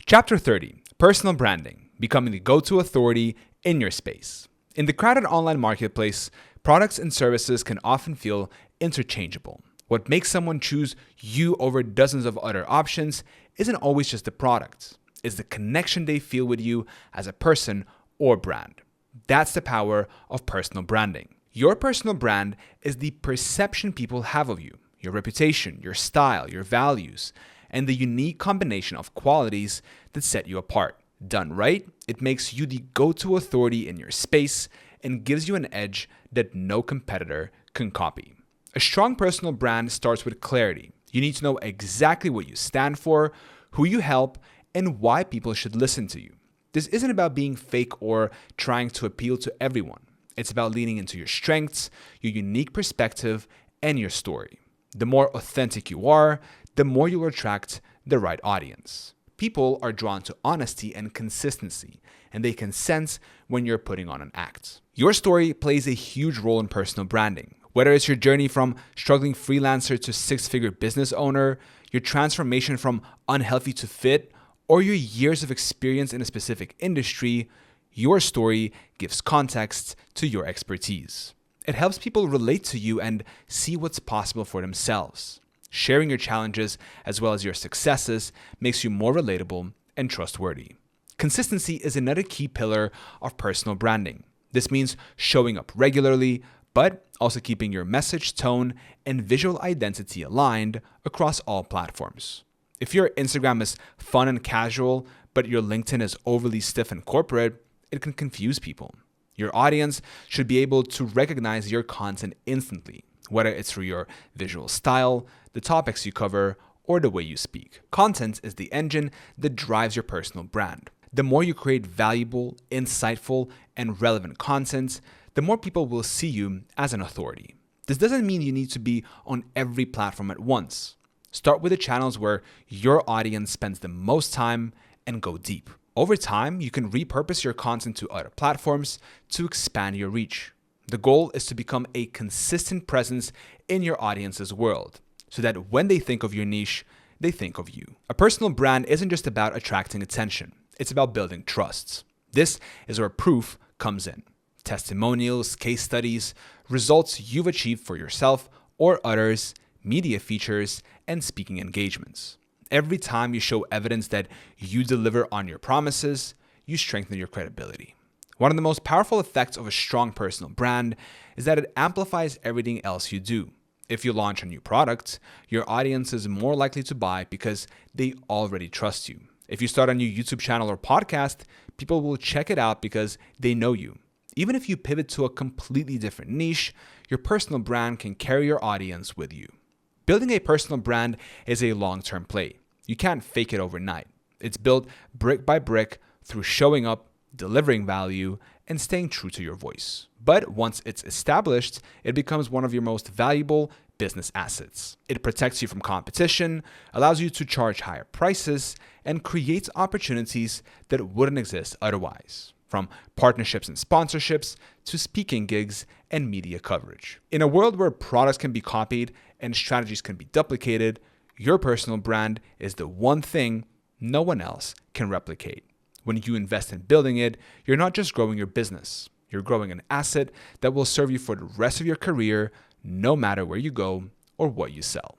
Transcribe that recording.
Chapter 30, Personal Branding, becoming the go-to authority in your space. In the crowded online marketplace, products and services can often feel interchangeable. What makes someone choose you over dozens of other options isn't always just the product. It's the connection they feel with you as a person or brand. That's the power of personal branding. Your personal brand is the perception people have of you, your reputation, your style, your values, and the unique combination of qualities that set you apart. Done right, it makes you the go-to authority in your space and gives you an edge that no competitor can copy. A strong personal brand starts with clarity. You need to know exactly what you stand for, who you help, and why people should listen to you. This isn't about being fake or trying to appeal to everyone. It's about leaning into your strengths, your unique perspective, and your story. The more authentic you are, the more you'll attract the right audience. People are drawn to honesty and consistency, and they can sense when you're putting on an act. Your story plays a huge role in personal branding. Whether it's your journey from struggling freelancer to six-figure business owner, your transformation from unhealthy to fit, or your years of experience in a specific industry, your story gives context to your expertise. It helps people relate to you and see what's possible for themselves. Sharing your challenges as well as your successes makes you more relatable and trustworthy. Consistency is another key pillar of personal branding. This means showing up regularly, but also keeping your message, tone, and visual identity aligned across all platforms. If your Instagram is fun and casual, but your LinkedIn is overly stiff and corporate, it can confuse people. Your audience should be able to recognize your content instantly, whether it's through your visual style, the topics you cover, or the way you speak. Content is the engine that drives your personal brand. The more you create valuable, insightful, and relevant content, the more people will see you as an authority. This doesn't mean you need to be on every platform at once. Start with the channels where your audience spends the most time and go deep. Over time, you can repurpose your content to other platforms to expand your reach. The goal is to become a consistent presence in your audience's world, so that when they think of your niche, they think of you. A personal brand isn't just about attracting attention. It's about building trust. This is where proof comes in. Testimonials, case studies, results you've achieved for yourself or others, media features, and speaking engagements. Every time you show evidence that you deliver on your promises, you strengthen your credibility. One of the most powerful effects of a strong personal brand is that it amplifies everything else you do. If you launch a new product, your audience is more likely to buy because they already trust you. If you start a new YouTube channel or podcast, people will check it out because they know you. Even if you pivot to a completely different niche, your personal brand can carry your audience with you. Building a personal brand is a long-term play. You can't fake it overnight. It's built brick by brick through showing up, delivering value, and staying true to your voice. But once it's established, it becomes one of your most valuable business assets. It protects you from competition, allows you to charge higher prices, and creates opportunities that wouldn't exist otherwise, from partnerships and sponsorships to speaking gigs and media coverage. In a world where products can be copied and strategies can be duplicated, your personal brand is the one thing no one else can replicate. When you invest in building it, you're not just growing your business. You're growing an asset that will serve you for the rest of your career, no matter where you go or what you sell.